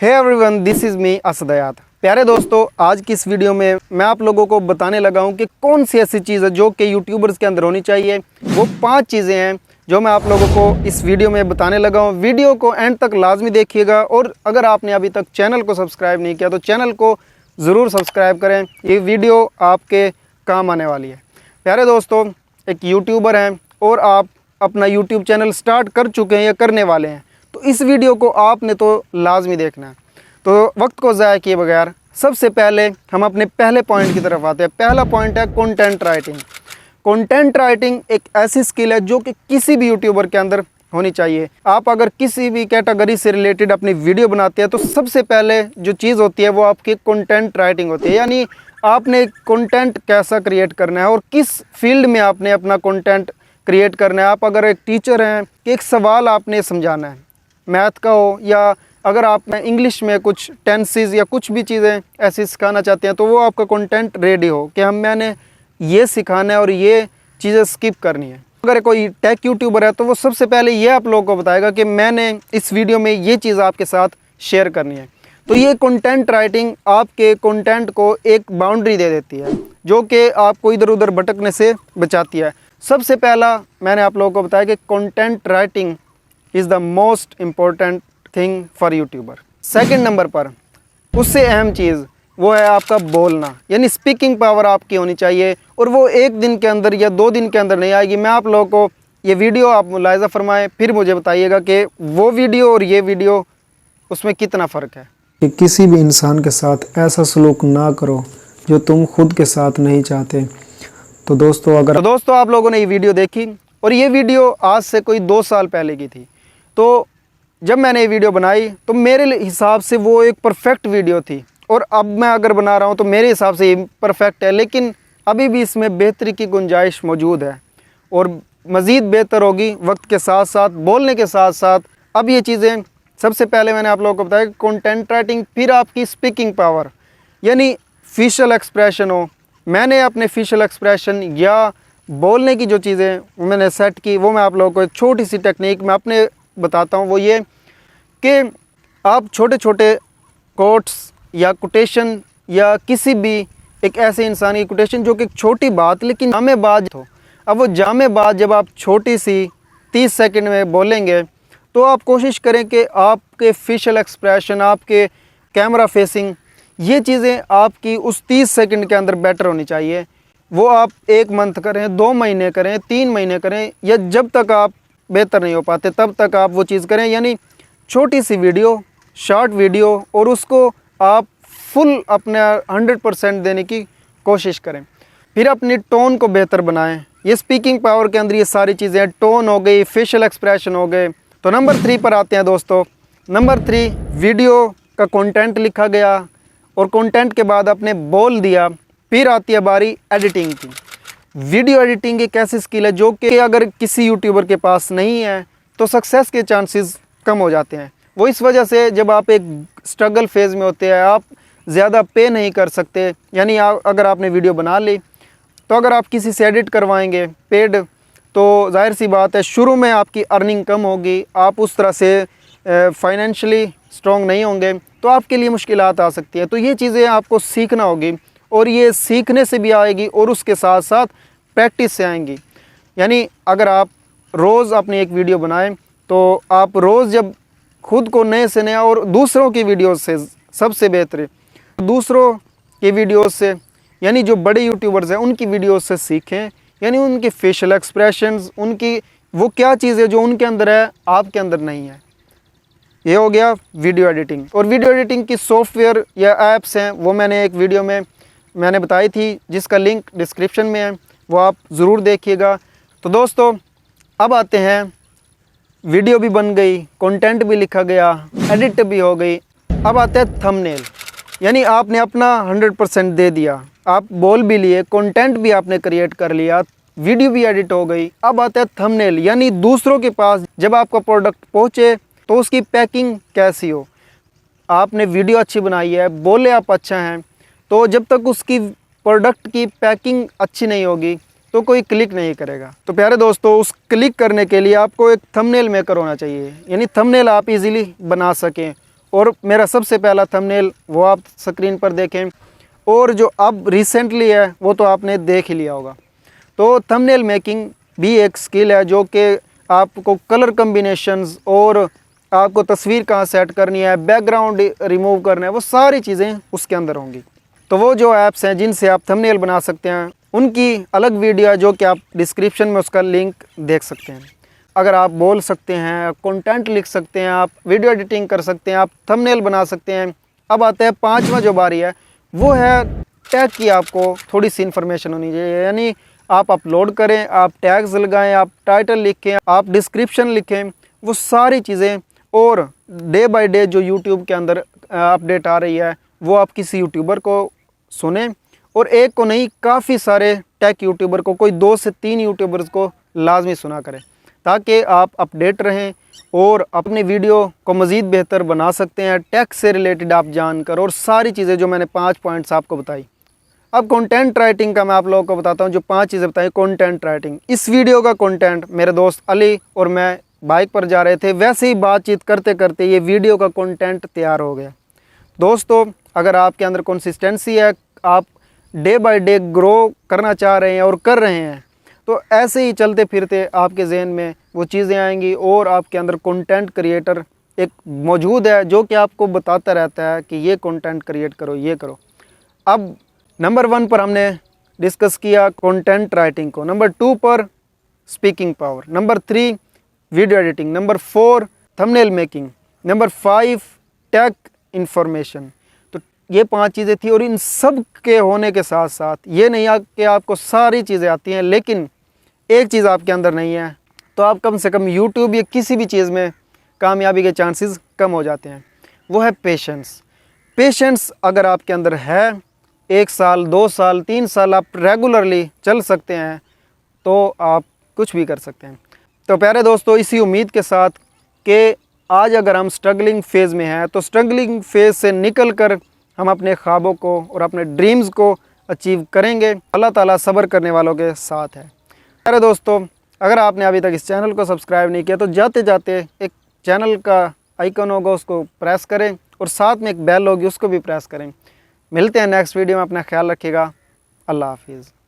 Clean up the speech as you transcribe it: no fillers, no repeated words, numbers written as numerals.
Hey everyone, this is me असदयात। प्यारे दोस्तों, आज की इस वीडियो में मैं आप लोगों को बताने लगा हूं कि कौन सी ऐसी चीज़ है जो कि यूट्यूबर्स के अंदर होनी चाहिए। वो 5 चीज़ें हैं जो मैं आप लोगों को इस वीडियो में बताने लगा हूं। वीडियो को एंड तक लाजमी देखिएगा और अगर आपने अभी तक चैनल को सब्सक्राइब नहीं किया तो चैनल को ज़रूर सब्सक्राइब करें। ये वीडियो आपके काम आने वाली है। प्यारे दोस्तों, एक यूट्यूबर हैं और आप अपना यूट्यूब चैनल स्टार्ट कर चुके हैं या करने वाले हैं, तो इस वीडियो को आपने तो लाजमी देखना है। तो वक्त को ज़ाया किए बगैर सबसे पहले हम अपने पहले पॉइंट की तरफ आते हैं। पहला पॉइंट है कंटेंट राइटिंग। कंटेंट राइटिंग एक ऐसी स्किल है जो कि किसी भी यूट्यूबर के अंदर होनी चाहिए। आप अगर किसी भी कैटेगरी से रिलेटेड अपनी वीडियो बनाते हैं तो सबसे पहले जो चीज़ होती है वो आपकी कंटेंट राइटिंग होती है। यानी आपने कंटेंट कैसा क्रिएट करना है और किस फील्ड में आपने अपना कंटेंट क्रिएट करना है। आप अगर एक टीचर हैं कि एक सवाल आपने समझाना है, मैथ का हो या अगर आप इंग्लिश में कुछ टेंसेस या कुछ भी चीज़ें ऐसी सिखाना चाहते हैं तो वो आपका कंटेंट रेडी हो कि मैंने ये सिखाना है और ये चीज़ें स्किप करनी है। अगर कोई टेक यूट्यूबर है तो वो सबसे पहले ये आप लोगों को बताएगा कि मैंने इस वीडियो में ये चीज़ आपके साथ शेयर करनी है। तो ये कंटेंट राइटिंग आपके कंटेंट को एक बाउंड्री दे देती है जो कि आपको इधर उधर भटकने से बचाती है। सबसे पहला मैंने आप लोगों को बताया कि content writing is the most important thing for YouTuber. Second number पर उससे अहम चीज़ वो है आपका बोलना, यानी स्पीकिंग पावर आपकी होनी चाहिए और वो एक दिन के अंदर या 2 दिन के अंदर नहीं आएगी। मैं आप लोगों को ये वीडियो आप मुलाहिज़ा फरमाएं, फिर मुझे बताइएगा कि वो वीडियो और ये वीडियो उसमें कितना फ़र्क है। कि किसी भी इंसान के साथ ऐसा सलूक ना करो जो तुम खुद के साथ नहीं चाहते। तो दोस्तों आप लोगों ने ये वीडियो देखी और ये वीडियो आज से कोई 2 साल पहले की थी। तो जब मैंने ये वीडियो बनाई तो मेरे हिसाब से वो एक परफेक्ट वीडियो थी और अब मैं अगर बना रहा हूँ तो मेरे हिसाब से ये परफेक्ट है, लेकिन अभी भी इसमें बेहतरी की गुंजाइश मौजूद है और मज़ीद बेहतर होगी वक्त के साथ साथ, बोलने के साथ साथ। अब ये चीज़ें सबसे पहले मैंने आप लोगों को बताया कि कंटेंट राइटिंग, फिर आपकी स्पीकिंग पावर यानी फेशियल एक्सप्रेशन हो। मैंने अपने फेशियल एक्सप्रेशन या बोलने की जो चीज़ें मैंने सेट की वो मैं आप लोगों को एक छोटी सी टेक्निक मैं अपने बताता हूँ। वो ये कि आप छोटे छोटे कोट्स या कोटेशन या किसी भी एक ऐसे इंसान की कोटेशन जो कि एक छोटी बात लेकिन जामे बात हो, अब वो जामे बात जब आप छोटी सी 30 सेकंड में बोलेंगे तो आप कोशिश करें कि आपके फेशियल एक्सप्रेशन, आपके कैमरा फेसिंग, ये चीज़ें आपकी उस 30 सेकंड के अंदर बेटर होनी चाहिए। वो आप 1 मंथ करें, 2 महीने करें, 3 महीने करें या जब तक आप बेहतर नहीं हो पाते तब तक आप वो चीज़ करें। यानी छोटी सी वीडियो, शॉर्ट वीडियो और उसको आप फुल अपने 100% देने की कोशिश करें। फिर अपनी टोन को बेहतर बनाएं। ये स्पीकिंग पावर के अंदर ये सारी चीज़ें, टोन हो गई, फेशियल एक्सप्रेशन हो गए। तो नंबर 3 पर आते हैं दोस्तों। नंबर 3, वीडियो का कंटेंट लिखा गया और कंटेंट के बाद आपने बोल दिया, फिर आती है बारी एडिटिंग की। वीडियो एडिटिंग एक ऐसी स्किल है जो कि अगर किसी यूट्यूबर के पास नहीं है तो सक्सेस के चांसेस कम हो जाते हैं। वो इस वजह से जब आप एक स्ट्रगल फेज़ में होते हैं, आप ज़्यादा पे नहीं कर सकते। यानी अगर आपने वीडियो बना ली तो अगर आप किसी से एडिट करवाएंगे पेड तो जाहिर सी बात है शुरू में आपकी अर्निंग कम होगी, आप उस तरह से फाइनेंशियली स्ट्रॉन्ग नहीं होंगे तो आपके लिए मुश्किलात आ सकती है। तो ये चीज़ें आपको सीखना होगी और ये सीखने से भी आएगी और उसके साथ साथ प्रैक्टिस से आएंगी। यानी अगर आप रोज़ अपनी एक वीडियो बनाएं तो आप रोज़ जब खुद को नए से नया और दूसरों की वीडियोस से सबसे बेहतर दूसरों की वीडियोस से, यानी जो बड़े यूट्यूबर्स हैं उनकी वीडियोस से सीखें। यानी उनके फेशियल एक्सप्रेशंस, उनकी वो क्या चीज़ है जो उनके अंदर है आपके अंदर नहीं है। ये हो गया वीडियो एडिटिंग। और वीडियो एडिटिंग की सॉफ्टवेयर या ऐप्स हैं वो मैंने एक वीडियो में मैंने बताई थी जिसका लिंक डिस्क्रिप्शन में है, वो आप ज़रूर देखिएगा। तो दोस्तों अब आते हैं, वीडियो भी बन गई, कंटेंट भी लिखा गया, एडिट भी हो गई। अब आते हैं थंबनेल। यानी आपने अपना 100% दे दिया, आप बोल भी लिए, कंटेंट भी आपने क्रिएट कर लिया, वीडियो भी एडिट हो गई। अब आता है थंबनेल, यानी दूसरों के पास जब आपका प्रोडक्ट पहुँचे तो उसकी पैकिंग कैसी हो। आपने वीडियो अच्छी बनाई है, बोले आप अच्छा हैं, तो जब तक उसकी प्रोडक्ट की पैकिंग अच्छी नहीं होगी तो कोई क्लिक नहीं करेगा। तो प्यारे दोस्तों, उस क्लिक करने के लिए आपको एक थंबनेल मेकर होना चाहिए, यानी थंबनेल आप इजीली बना सकें और मेरा सबसे पहला थंबनेल वो आप स्क्रीन पर देखें, और जो अब रिसेंटली है वो तो आपने देख ही लिया होगा। तो थंबनेल मेकिंग भी एक स्किल है जो कि आपको कलर कम्बिनेशंस और आपको तस्वीर कहाँ सेट करनी है, बैकग्राउंड रिमूव करना है, वो सारी चीज़ें उसके अंदर होंगी। तो वो जो ऐप्स हैं जिनसे आप थंबनेल बना सकते हैं उनकी अलग वीडियो है जो कि आप डिस्क्रिप्शन में उसका लिंक देख सकते हैं। अगर आप बोल सकते हैं, कंटेंट लिख सकते हैं, आप वीडियो एडिटिंग कर सकते हैं, आप थंबनेल बना सकते हैं। अब आता है पांचवा जो बारी है, वो है टैग की। आपको थोड़ी सी इन्फॉर्मेशन होनी चाहिए, यानी आप अपलोड करें, आप टैग्स लगाएं, आप टाइटल लिखें, आप डिस्क्रिप्शन लिखें, वो सारी चीज़ें। और डे बाय डे जो यूट्यूब के अंदर अपडेट आ रही है वो आप किसी यूट्यूबर को सुने, और एक को नहीं, काफ़ी सारे टेक यूट्यूबर को, कोई 2 से 3 यूट्यूबर्स को लाजमी सुना करें, ताकि आप अपडेट रहें और अपनी वीडियो को मज़ीद बेहतर बना सकते हैं। टेक से रिलेटेड आप जानकर, और सारी चीज़ें जो मैंने 5 पॉइंट्स आपको बताई। अब कंटेंट राइटिंग का मैं आप लोगों को बताता हूँ, जो 5 चीज़ें बताई कंटेंट राइटिंग। इस वीडियो का कंटेंट मेरे दोस्त अली और मैं बाइक पर जा रहे थे, वैसे ही बातचीत करते करते ये वीडियो का कंटेंट तैयार हो गया। दोस्तों, अगर आपके अंदर कंसिस्टेंसी है, आप डे बाय डे ग्रो करना चाह रहे हैं और कर रहे हैं, तो ऐसे ही चलते फिरते आपके जहन में वो चीज़ें आएंगी और आपके अंदर कंटेंट क्रिएटर एक मौजूद है जो कि आपको बताता रहता है कि ये कंटेंट क्रिएट करो, ये करो। अब नंबर 1 पर हमने डिस्कस किया कंटेंट राइटिंग को, नंबर 2 पर speaking power, number 3 video editing, number 4 thumbnail making, number 5 tag information. तो ये 5 चीज़ें थी, और इन सब के होने के साथ साथ ये नहीं कि आपको सारी चीज़ें आती हैं, लेकिन एक चीज़ आपके अंदर नहीं है, तो आप कम से कम यूट्यूब या किसी भी चीज़ में कामयाबी के चांसेस कम हो जाते हैं। वो है पेशेंस। पेशेंस अगर आपके अंदर है, 1 साल 2 साल 3 साल आप रेगुलरली चल सकते हैं, तो आप कुछ भी कर सकते हैं। तो प्यारे दोस्तों, इसी उम्मीद के साथ कि आज अगर हम स्ट्रगलिंग फेज़ में हैं, तो स्ट्रगलिंग फेज़ से निकल कर हम अपने ख्वाबों को और अपने ड्रीम्स को अचीव करेंगे। अल्लाह ताला सब्र करने वालों के साथ है। प्यारे दोस्तों, अगर आपने अभी तक इस चैनल को सब्सक्राइब नहीं किया तो जाते जाते एक चैनल का आइकन होगा, उसको प्रेस करें, और साथ में एक बेल होगी, उसको भी प्रेस करें। मिलते हैं नेक्स्ट वीडियो में। अपना ख्याल रखिएगा। अल्लाह हाफिज़।